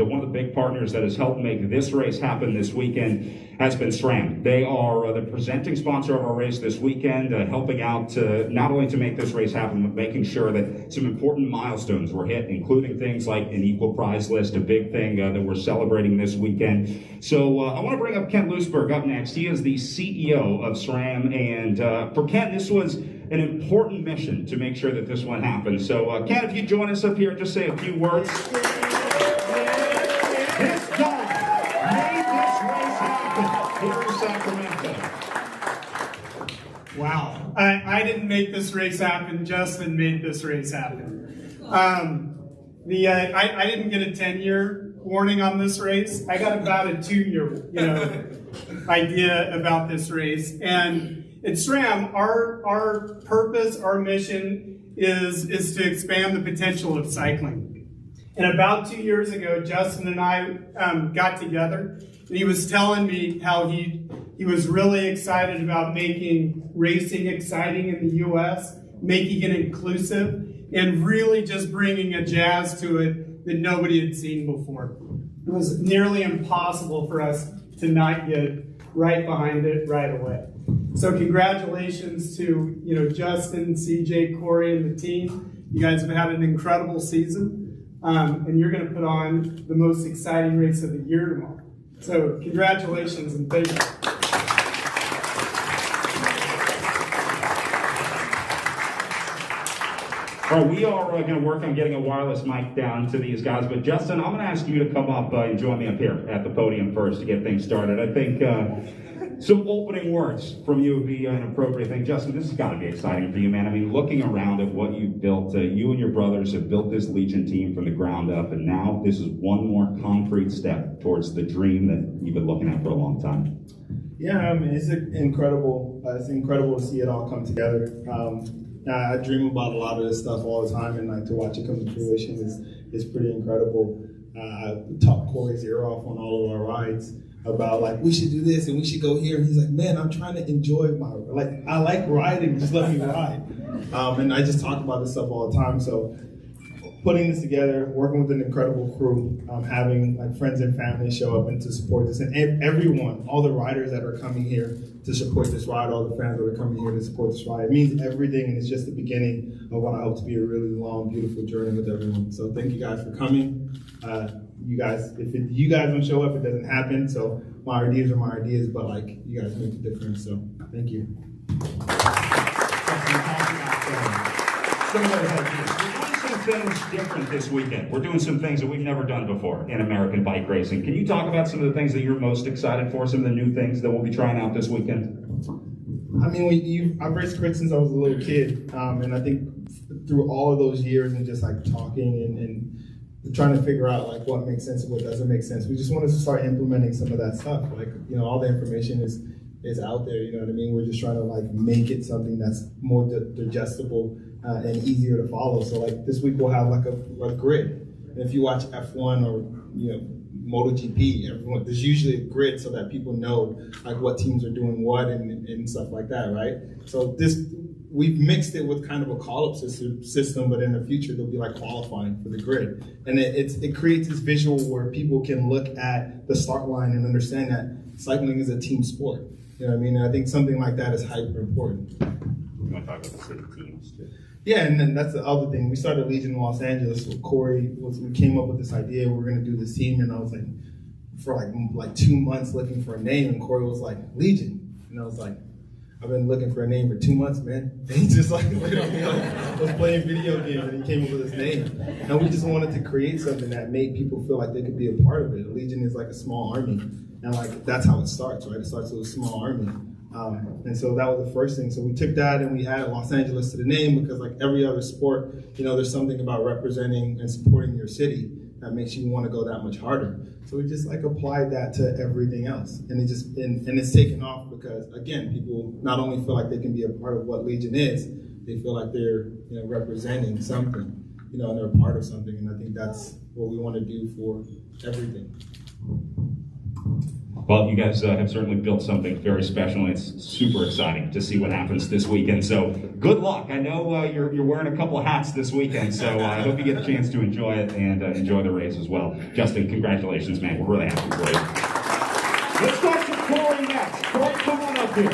And one of the big partners that has helped make this race happen this weekend has been SRAM. They are the presenting sponsor of our race this weekend, helping out not only to make this race happen, but making sure that some important milestones were hit, including things like an equal prize list, a big thing that we're celebrating this weekend. So I want to bring up Kent Loosberg up next. He is the CEO of SRAM, and for Kent, this was an important mission to make sure that this one happened. So Kent, if you join us up here, just say a few words. This guy made this race happen here in Sacramento. Wow. I didn't make this race happen. Justin made this race happen. I didn't get a 10-year warning on this race. I got about a 2-year, idea about this race. And at SRAM, our purpose, our mission is to expand the potential of cycling. And about 2 years ago, Justin and I got together, and he was telling me how he was really excited about making racing exciting in the U.S., making it inclusive, and really just bringing a jazz to it that nobody had seen before. It was nearly impossible for us to not get right behind it right away. So congratulations to Justin, CJ, Corey, and the team. You guys have had an incredible season. And you're going to put on the most exciting race of the year tomorrow. So congratulations and thank you. All right, we are going to work on getting a wireless mic down to these guys, but Justin, I'm going to ask you to come up and join me up here at the podium first to get things started. I think some opening words from you would be an appropriate thing. Justin, this has got to be exciting for you, man. I mean, looking around at what you've built, you and your brothers have built this Legion team from the ground up, and now this is one more concrete step towards the dream that you've been looking at for a long time. Yeah, I mean, it's incredible. It's incredible to see it all come together. I dream about a lot of this stuff all the time, and like to watch it come to fruition is pretty incredible. I talked Corey's ear off on all of our rides about like, we should do this and we should go here, and he's like, man, I'm trying to enjoy I like riding, just let me ride. And I just talk about this stuff all the time. So putting this together, working with an incredible crew, having like friends and family show up and to support this, and everyone, all the riders that are coming here to support this ride, all the fans that are coming here to support this ride, it means everything, and it's just the beginning of what I hope to be a really long, beautiful journey with everyone. So thank you guys for coming. You guys, you guys don't show up, it doesn't happen. So my ideas are my ideas, but like you guys make the difference. So thank you. Things different this weekend. We're doing some things that we've never done before in American bike racing. Can you talk about some of the things that you're most excited for, some of the new things that we'll be trying out this weekend? I mean, I've raced crit since I was a little kid, and I think through all of those years and just like talking and trying to figure out like what makes sense and what doesn't make sense, we just wanted to start implementing some of that stuff. Like, all the information is out there, you know what I mean? We're just trying to like make it something that's more digestible and easier to follow. So like this week we'll have like a grid. And if you watch F1 or MotoGP, there's usually a grid so that people know like what teams are doing what and stuff like that, right? So we've mixed it with kind of a call-up system, but in the future there'll be like qualifying for the grid. And it creates this visual where people can look at the start line and understand that cycling is a team sport. You know what I mean? And I think something like that is hyper important. You want to talk about the city teams too? Yeah, and then that's the other thing. We started Legion in Los Angeles with Corey. We came up with this idea. We were going to do this team, and I was like, for like 2 months looking for a name, and Corey was like, Legion. And I was like, I've been looking for a name for 2 months, man. And he just like, I was playing video games, and he came up with his name. And we just wanted to create something that made people feel like they could be a part of it. Legion is like a small army, and like that's how it starts, right? It starts with a small army. And so that was the first thing. So we took that and we added Los Angeles to the name because like every other sport, there's something about representing and supporting your city that makes you want to go that much harder. So we just like applied that to everything else. And and it's taken off because again, people not only feel like they can be a part of what Legion is, they feel like they're representing something, and they're a part of something. And I think that's what we want to do for everything. Well, you guys have certainly built something very special, and it's super exciting to see what happens this weekend. So good luck. I know you're wearing a couple of hats this weekend, so I hope you get a chance to enjoy it and enjoy the race as well. Justin, congratulations, man. We're really happy for you. Let's talk to Cory next. Cory, come on up here.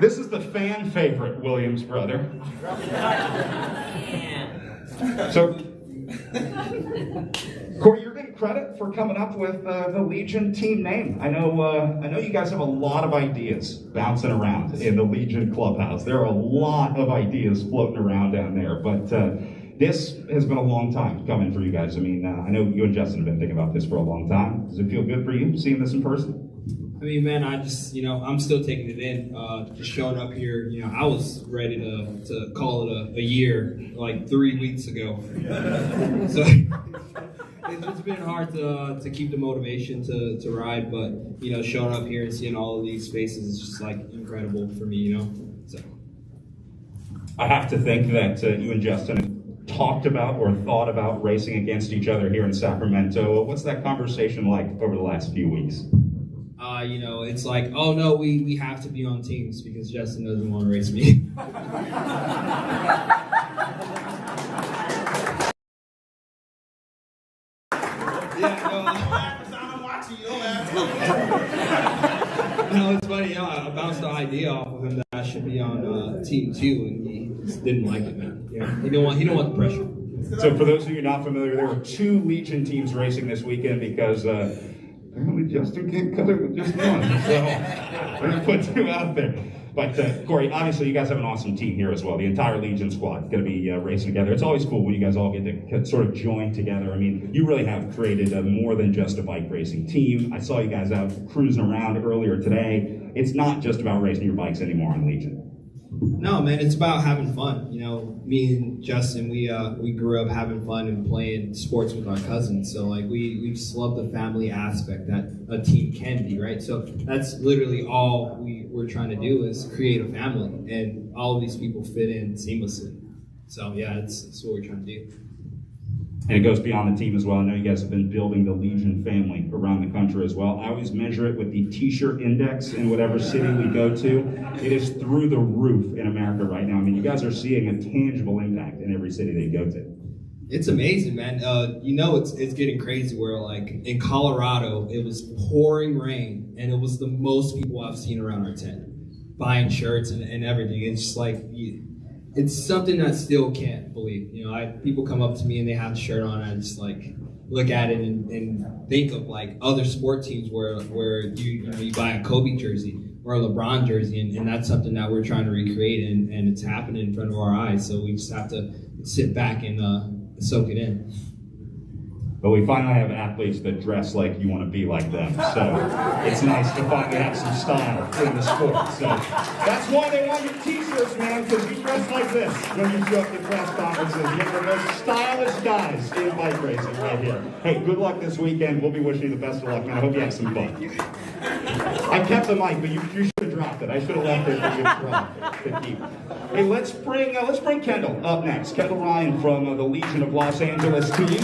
This is the fan favorite Williams brother. So, Cory, you're getting credit for coming up with the Legion team name. I know you guys have a lot of ideas bouncing around in the Legion clubhouse. There are a lot of ideas floating around down there, but this has been a long time coming for you guys. I mean, I know you and Justin have been thinking about this for a long time. Does it feel good for you seeing this in person? I mean, man, I just, I'm still taking it in. Just showing up here, I was ready to call it a year, like 3 weeks ago. So it's been hard to keep the motivation to ride, but, showing up here and seeing all of these faces is just, like, incredible for me, So I have to think that you and Justin have talked about or thought about racing against each other here in Sacramento. What's that conversation like over the last few weeks? It's like, oh no, we have to be on teams because Justin doesn't want to race me. It's funny, I bounced the idea off of him that I should be on team 2, and he just didn't like it, man. He don't want the pressure. So for those of you not familiar, there were 2 Legion teams racing this weekend because apparently Justin can't cut it with just one. So we're going to put 2 out there. But Cory, obviously you guys have an awesome team here as well. The entire Legion squad going to be racing together. It's always cool when you guys all get to sort of join together. I mean, you really have created more than just a bike racing team. I saw you guys out cruising around earlier today. It's not just about racing your bikes anymore on Legion. No, man, it's about having fun. Me and Justin, we grew up having fun and playing sports with our cousins. So we just love the family aspect that a team can be, right? So that's literally all we're trying to do is create a family, and all of these people fit in seamlessly. So yeah, that's what we're trying to do. And it goes beyond the team as well. I know you guys have been building the Legion family around the country as well. I always measure it with the T-shirt index in whatever city we go to. It is through the roof in America right now. I mean, you guys are seeing a tangible impact in every city that you go to. It's amazing, man. It's getting crazy where, like, in Colorado, it was pouring rain, and it was the most people I've seen around our tent buying shirts and everything. It's just like... It's something that I still can't believe. People come up to me and they have a shirt on, and I just like look at it and think of like other sport teams where you buy a Kobe jersey or a LeBron jersey, and that's something that we're trying to recreate, and it's happening in front of our eyes. So we just have to sit back and soak it in. But we finally have athletes that dress like you want to be like them. So it's nice to finally have some style in the sport. So that's why they want your t-shirts, man, because you dress like this when you show up to press conferences. You're the most stylish guys in bike racing right here. Hey, good luck this weekend. We'll be wishing you the best of luck, man. I hope you have some fun. I kept the mic, but you should have dropped it. I should have left it for you to keep. Hey, let's bring Kendall up next. Kendall Ryan from the Legion of Los Angeles team.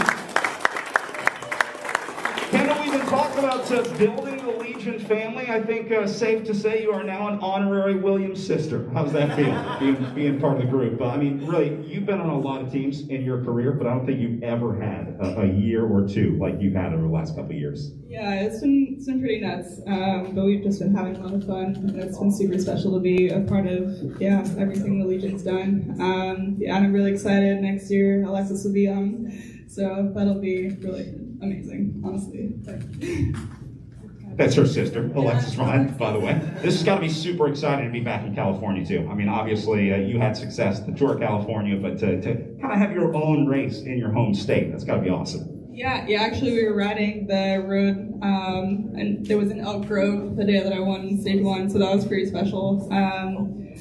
Kendall, we've been talking about building the Legion family. I think safe to say you are now an honorary Williams sister. How's that feel, being part of the group? I mean, really, you've been on a lot of teams in your career, but I don't think you've ever had a year or 2 like you've had over the last couple of years. Yeah, it's been pretty nuts, but we've just been having a lot of fun, and it's been super special to be a part of, everything the Legion's done. And I'm really excited. Next year, Alexis will be on, so that'll be really amazing, honestly. That's her sister, Alexis Ryan, by the way. This has got to be super exciting to be back in California, too. I mean, obviously, you had success at the Tour of California, but to kind of have your own race in your home state, that's got to be awesome. Yeah, actually, we were riding the road, and there was an Elk Grove the day that I won Stage 1, so that was pretty special.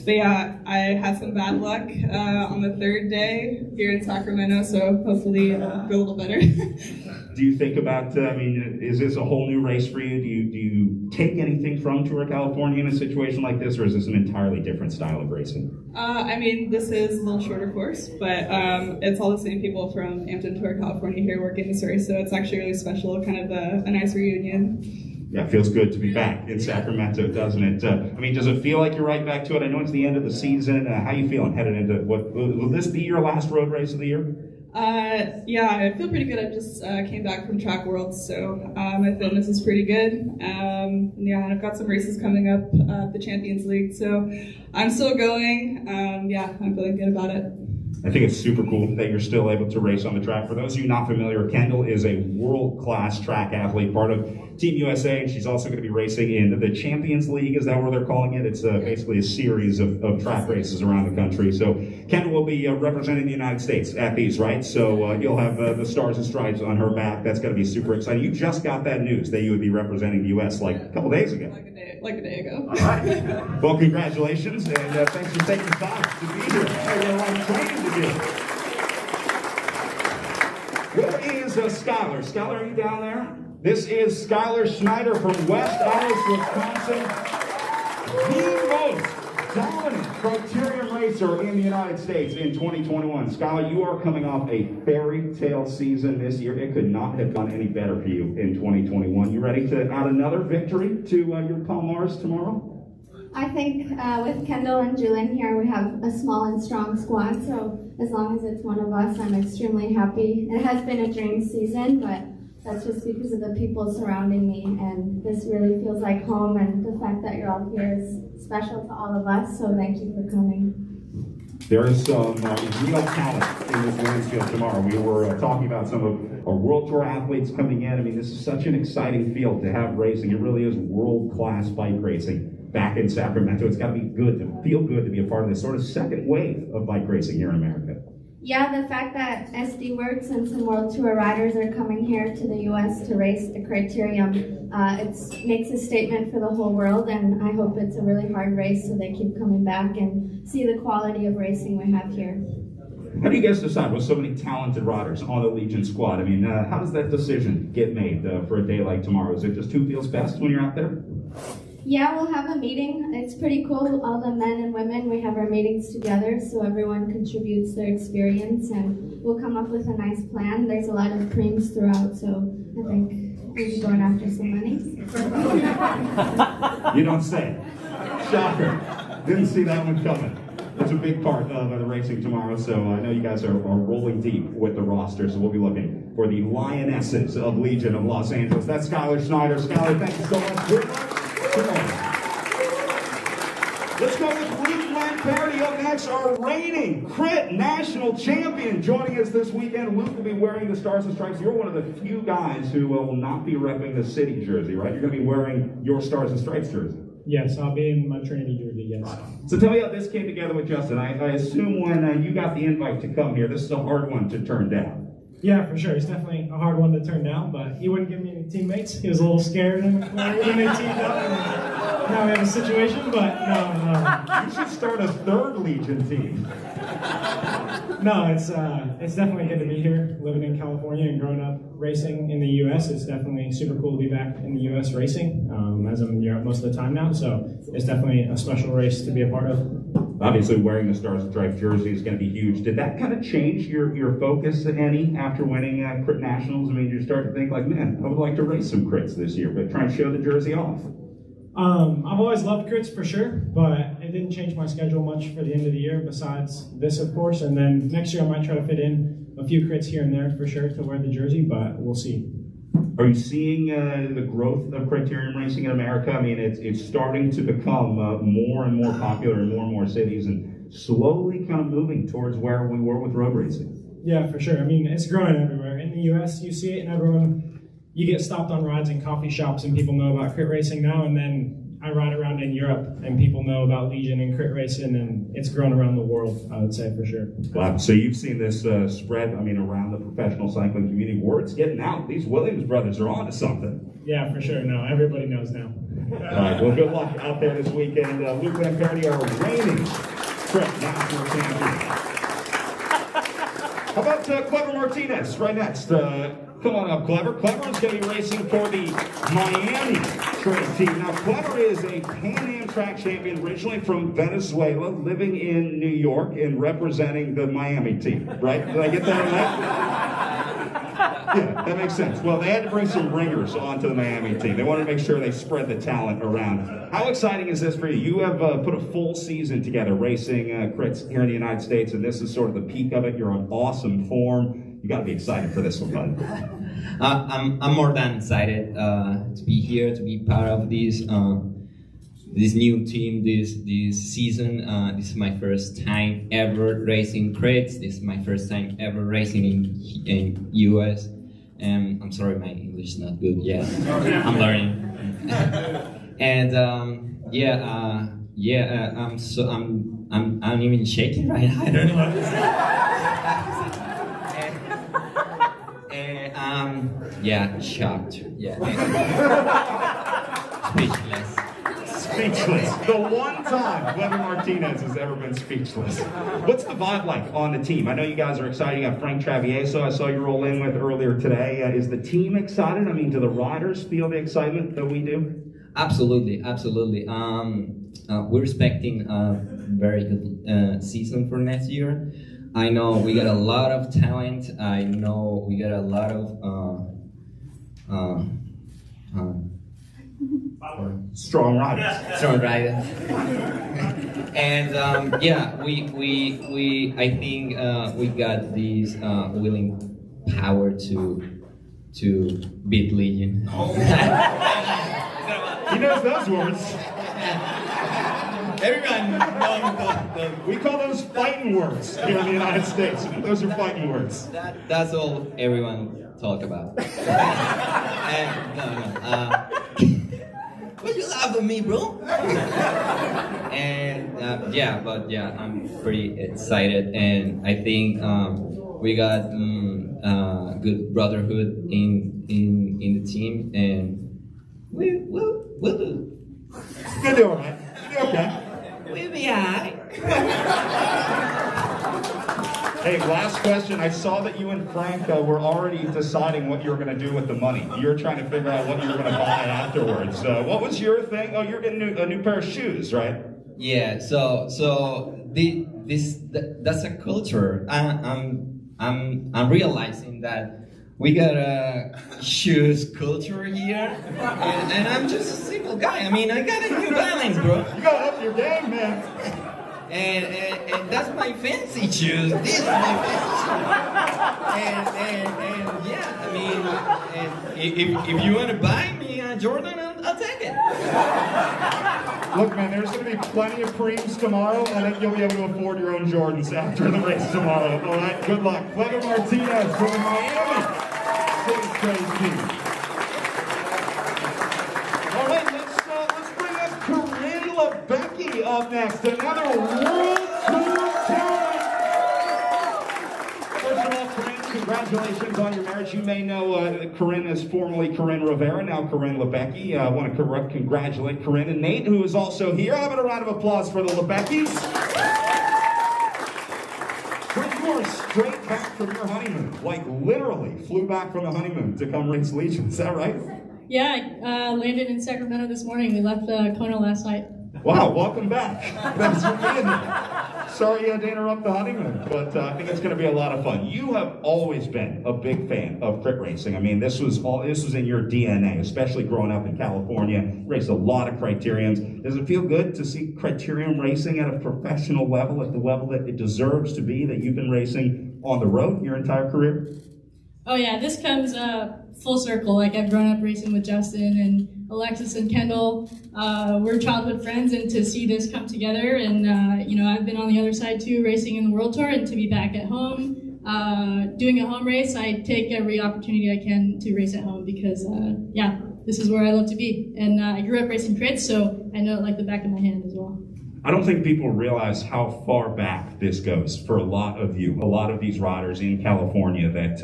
But yeah, I had some bad luck on the third day here in Sacramento, so hopefully it'll go a little better. Do you think about, is this a whole new race for you? Do you take anything from Tour of California in a situation like this, or is this an entirely different style of racing? This is a little shorter course, but it's all the same people from Hampton Tour of California here working this race, so it's actually really special, kind of a nice reunion. Yeah, it feels good to be back in Sacramento, doesn't it? Does it feel like you're right back to it? I know it's the end of the season. How you feeling headed into what? Will this be your last road race of the year? Yeah, I feel pretty good. I just came back from Track Worlds, so my fitness is pretty good. Yeah, and I've got some races coming up at the Champions League, so I'm still going. Yeah, I'm feeling good about it. I think it's super cool that you're still able to race on the track. For those of you not familiar, Kendall is a world-class track athlete, part of Team USA, and she's also going to be racing in the Champions League. Is that what they're calling it? It's basically a series of track races around the country. So Kendall will be representing the United States at these, right? So you'll have the Stars and Stripes on her back. That's going to be super exciting. You just got that news that you would be representing the U.S. like a couple days ago. Like a day ago. All right. Well, congratulations, and thanks for taking time to be here. You got a lot of training to do. Where is Schuyler? Schuyler, are you down there? This is Schuyler Schneider from West Allis, Wisconsin. The most dominant criterium racer in the United States in 2021. Schuyler, you are coming off a fairy tale season this year. It could not have gone any better for you in 2021. You ready to add another victory to your Palmares tomorrow? I think with Kendall and Julian here, we have a small and strong squad, so as long as it's one of us, I'm extremely happy. It has been a dream season, but that's just because of the people surrounding me, and this really feels like home, and the fact that you're all here is special to all of us, so thank you for coming. There is some real talent in this women's field tomorrow. We were talking about some of our World Tour athletes coming in. This is such an exciting field to have racing. It really is world-class bike racing back in Sacramento. It's got to be good, to feel good to be a part of this sort of second wave of bike racing here in America. Yeah, the fact that SD Works and some World Tour riders are coming here to the U.S. to race the criterium, it makes a statement for the whole world, and I hope it's a really hard race so they keep coming back and see the quality of racing we have here. How do you guys decide with so many talented riders on the Legion squad? How does that decision get made for a day like tomorrow? Is it just who feels best when you're out there? Yeah, we'll have a meeting. It's pretty cool. All the men and women, we have our meetings together, so everyone contributes their experience, and we'll come up with a nice plan. There's a lot of creams throughout, so I think we'll be going after some money. You don't say. Shocker. Didn't see that one coming. It's a big part of the racing tomorrow, so I know you guys are rolling deep with the roster, so we'll be looking for the Lionesses of Legion of Los Angeles. That's Schuyler Schneider. Schuyler, thank you so much. Good luck. Let's go with Luke Lamperti up next, our reigning crit national champion. Joining us this weekend, Luke will be wearing the Stars and Stripes. You're one of the few guys who will not be repping the city jersey, right? You're going to be wearing your Stars and Stripes jersey. Yes, I'll be in my Trinity jersey, yes. So tell me how this came together with Justin. I assume when you got the invite to come here, this is a hard one to turn down. Yeah, for sure. It's definitely a hard one to turn down, but he wouldn't give me any teammates. He was a little scared when they teamed up. And now we have a situation, but no. You should start a third Legion team. No, it's definitely good to be here, living in California and growing up racing in the U.S. It's definitely super cool to be back in the U.S. racing, as I'm in Europe most of the time now, so it's definitely a special race to be a part of. Obviously, wearing the Stars and Stripes jersey is going to be huge. Did that kind of change your focus any after winning Crit Nationals? You start to think like, man, I would like to race some crits this year, but try and show the jersey off. I've always loved crits for sure, but it didn't change my schedule much for the end of the year besides this, of course, and then next year I might try to fit in a few crits here and there for sure to wear the jersey, but we'll see. Are you seeing the growth of criterium racing in America? It's starting to become more and more popular in more cities and slowly kind of moving towards where we were with road racing. Yeah, for sure. It's growing everywhere. In the U.S., you see it, and you get stopped on rides in coffee shops and people know about crit racing now, and then I ride around in Europe and people know about Legion and crit racing, and it's grown around the world, I would say, for sure. Wow, so you've seen this spread, around the professional cycling community. Word's getting out. These Williams brothers are on to something. Yeah, for sure. No, everybody knows now. All right, well, good luck out there this weekend. Luke Lamperti, our reigning Trek national champion. How about Clever Martinez right next? Come on up, Clever. Clever is going to be racing for the Miami track team. Now, Clever is a Pan Am track champion originally from Venezuela, living in New York and representing the Miami team, right? Did I get that right? Yeah, that makes sense. Well, they had to bring some ringers onto the Miami team. They wanted to make sure they spread the talent around. How exciting is this for you? You have put a full season together racing crits here in the United States, and this is sort of the peak of it. You're on awesome form. You got to be excited for this one, bud. I'm more than excited to be here, to be part of this this new team this season. This is my first time ever racing crits. This is my first time ever racing in US. And I'm sorry, my English is not good yet. I'm learning. And I'm even shaking right now. I don't know what to say. Shocked. Yeah. Speechless. The one time Clever Martinez has ever been speechless. What's the vibe like on the team? I know you guys are excited. You got Frank Travieso I saw you roll in with earlier today. Is the team excited? I mean, do the riders feel the excitement that we do? Absolutely. We're expecting a very good season for next year. I know we got a lot of talent. I know we got a lot of strong riders. Strong riders. And we I think we got this willing power to beat Legion. He knows those words. Everyone knows we call those fighting words here in the United States. Those are fighting words. That's all everyone talk about. Why you laugh at me, bro? And I'm pretty excited, and I think we got good brotherhood in the team, and we'll do. You'll do all right. Okay. We'll be alright. Hey, last question. I saw that you and Frank were already deciding what you were going to do with the money. You were trying to figure out what you were going to buy afterwards. What was your thing? Oh, you're getting a new pair of shoes, right? Yeah. So that's a culture. I'm realizing that we got a shoes culture here, and I'm just a simple guy. I mean, I got a New Balance, bro. You gotta up your game, man. And that's my fancy shoes. This is my fancy shoes. I mean, if you want to buy me a Jordan, I'll take it. Look, man, there's going to be plenty of creams tomorrow, and then you'll be able to afford your own Jordans after the race tomorrow. All right, good luck. Clever Martinez from the Miami City Trace team. All right, let's bring up Corinne Labecki up next. Another World Tour talent. First of all, Corinne, congratulations on your marriage. You may know Corinne as formerly Corinne Rivera, now Corinne Labecki. I want to congratulate Corinne and Nate, who is also here. How about a round of applause for the Labeckis? Corinne, you are straight back from your honeymoon. Like, literally flew back from the honeymoon to come race Legion. Is that right? Yeah, I landed in Sacramento this morning. We left Kona last night. Wow, welcome back. Thanks for being here. Sorry you had to interrupt the honeymoon, but I think it's going to be a lot of fun. You have always been a big fan of crit racing. I mean, this was in your DNA, especially growing up in California. Raced a lot of criteriums. Does it feel good to see criterium racing at a professional level, at the level that it deserves to be, that you've been racing on the road your entire career? Oh yeah, this comes full circle. Like, I've grown up racing with Justin and Alexis and Kendall. We're childhood friends, and to see this come together, and I've been on the other side too, racing in the World Tour, and to be back at home, doing a home race, I take every opportunity I can to race at home because, this is where I love to be. And I grew up racing crits, so I know it like the back of my hand as well. I don't think people realize how far back this goes for a lot of you, a lot of these riders in California that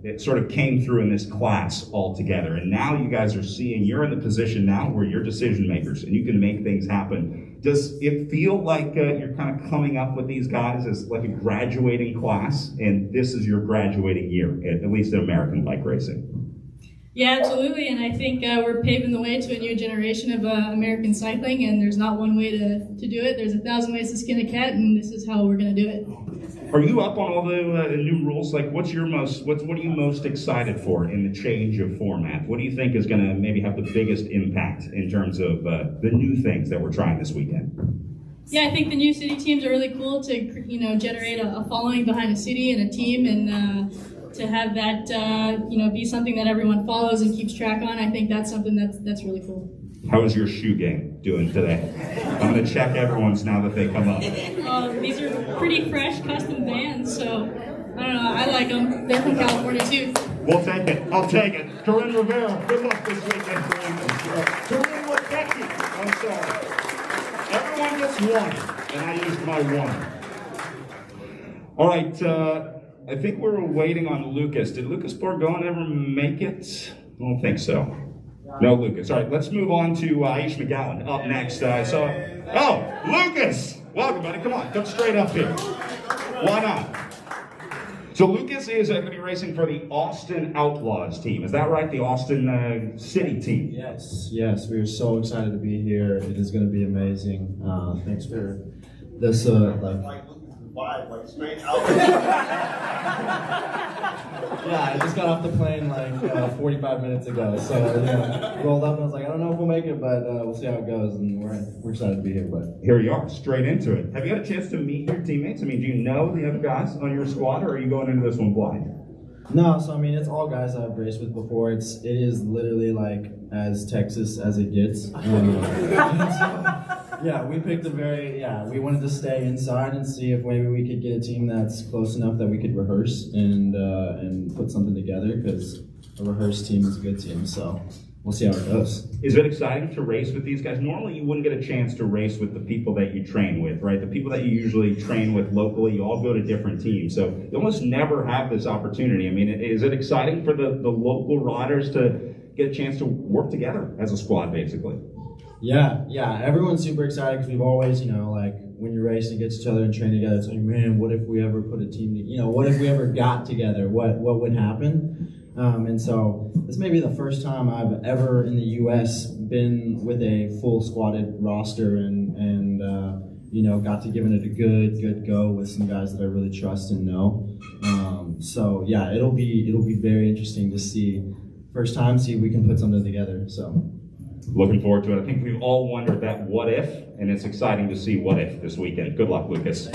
it sort of came through in this class all together. And now you guys are seeing, you're in the position now where you're decision makers and you can make things happen. Does it feel like you're kind of coming up with these guys as like a graduating class, and this is your graduating year, at least in American bike racing? Yeah, absolutely, and I think we're paving the way to a new generation of American cycling, and there's not one way to do it. There's 1,000 ways to skin a cat, and this is how we're going to do it. Are you up on all the new rules? Like, what are you most excited for in the change of format? What do you think is going to maybe have the biggest impact in terms of the new things that we're trying this weekend? Yeah, I think the new city teams are really cool to generate a following behind a city and a team, and to have that be something that everyone follows and keeps track on. I think that's something that's really cool. How is your shoe game doing today? I'm going to check everyone's now that they come up. These are pretty fresh custom Vans, so I don't know. I like them. They're from California too. We'll take it. I'll take it. Corinne Rivera, good luck this weekend. Corinne Labecki, I'm sorry. Everyone gets one, and I used my one. All right. I think we're waiting on Lucas. Did Lucas Borgon ever make it? I don't think so. No, Lucas. All right, let's move on to Aisha McGowen up next. Oh, Lucas! Welcome, buddy. Come on, come straight up here. Why not? So Lucas is going to be racing for the Austin Outlaws team. Is that right? The Austin City team? Yes. We are so excited to be here. It is going to be amazing. Thanks for this, like straight out. Yeah, I just got off the plane like 45 minutes ago, so rolled up and I was like, I don't know if we'll make it, but we'll see how it goes, and we're excited to be here. But here you are, straight into it. Have you had a chance to meet your teammates? I mean, do you know the other guys on your squad, or are you going into this one blind? No, so I mean, it's all guys I've raced with before. It is literally like as Texas as it gets. Yeah, we picked we wanted to stay inside and see if maybe we could get a team that's close enough that we could rehearse and put something together, because a rehearsed team is a good team, so we'll see how it goes. Is it exciting to race with these guys? Normally you wouldn't get a chance to race with the people that you train with, right? The people that you usually train with locally, you all go to different teams, so you almost never have this opportunity. I mean, is it exciting for the local riders to get a chance to work together as a squad, basically? Yeah, everyone's super excited because we've always, like when you race and get each other and train together, it's like, man, what if we ever put a team, what if we ever got together? What would happen? And so this may be the first time I've ever in the U.S. been with a full squatted roster and got to give it a good go with some guys that I really trust and know. So yeah, it'll be very interesting to see if we can put something together. So. Looking forward to it. I think we've all wondered that what if, and it's exciting to see what if this weekend. Good luck, Lucas.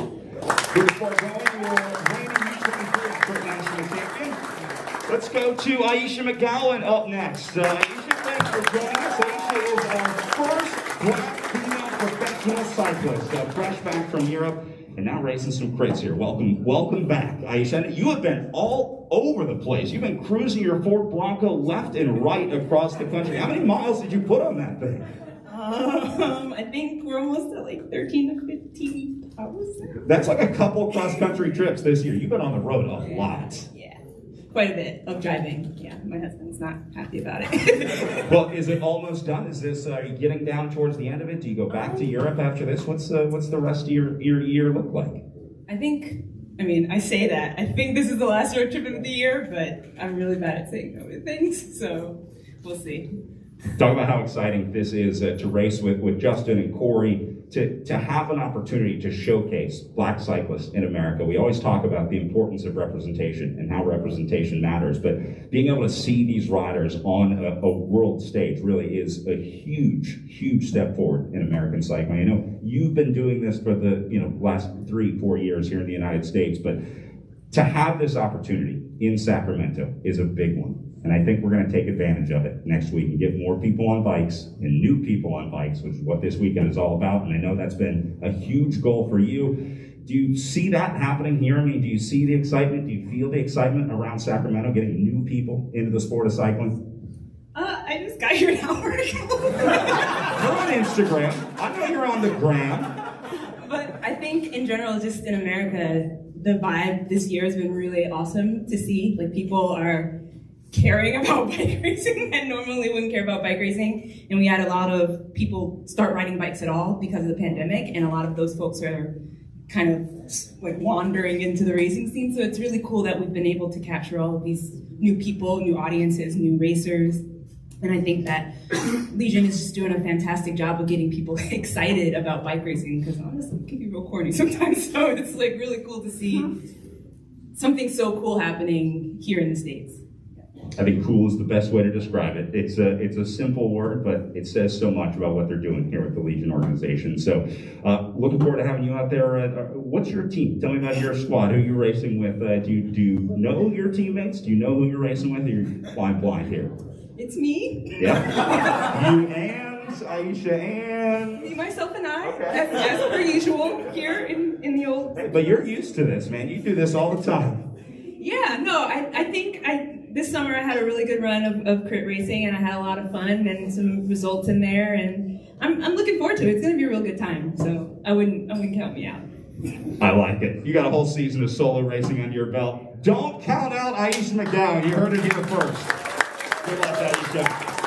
Let's go to Aisha McGowen up next. Aisha, thanks for joining us. Aisha is our first black female professional cyclist, fresh back from Europe, and now racing some crits here. Welcome back, Aisha. You have been all over the place. You've been cruising your Ford Bronco left and right across the country. How many miles did you put on that thing? I think we're almost at like 13 to 15 hours. That's like a couple cross-country trips this year. You've been on the road a lot. Yeah, quite a bit of driving. Yeah, my husband's not happy about it. Well, is it almost done? Is this, are you getting down towards the end of it? Do you go back to Europe after this? What's the rest of your year look like? I say that. I think this is the last road trip of the year, but I'm really bad at saying no to things, so we'll see. Talk about how exciting this is to race with Justin and Corey, to have an opportunity to showcase black cyclists in America. We always talk about the importance of representation and how representation matters, but being able to see these riders on a world stage really is a huge step forward in American cycling. I know you've been doing this for the last 3-4 years here in the United States, but to have this opportunity in Sacramento is a big one. And I think we're going to take advantage of it next week and get more people on bikes and new people on bikes, which is what this weekend is all about. And I know that's been a huge goal for you. Do you see that happening here? I mean, do you see the excitement? Do you feel the excitement around Sacramento, getting new people into the sport of cycling? I just got here an hour ago. You're on Instagram. I know you're on the gram. But I think in general, just in America, the vibe this year has been really awesome to see. Like, people are caring about bike racing that normally wouldn't care about bike racing. And we had a lot of people start riding bikes at all because of the pandemic, and a lot of those folks are kind of like wandering into the racing scene. So it's really cool that we've been able to capture all of these new people, new audiences, new racers. And I think that Legion is just doing a fantastic job of getting people excited about bike racing, because honestly, it can be real corny sometimes. So it's like really cool to see something so cool happening here in the States. I think cool is the best way to describe it. It's a simple word, but it says so much about what they're doing here at the Legion organization. So looking forward to having you out there. What's your team? Tell me about your squad. Who you're racing with? Do you know your teammates? Do you know who you're racing with? Or you're flying blind here? It's me. Yeah. You and Aisha and... Me, myself, and I, okay. as per usual here in the old... Hey, but you're used to this, man. You do this all the time. Yeah, no, I think this summer I had a really good run of crit racing, and I had a lot of fun and some results in there, and I'm looking forward to it. It's going to be a real good time, so I wouldn't count me out. I like it. You got a whole season of solo racing under your belt. Don't count out Aisha McGowen. You heard it here first. Good luck, Aisha.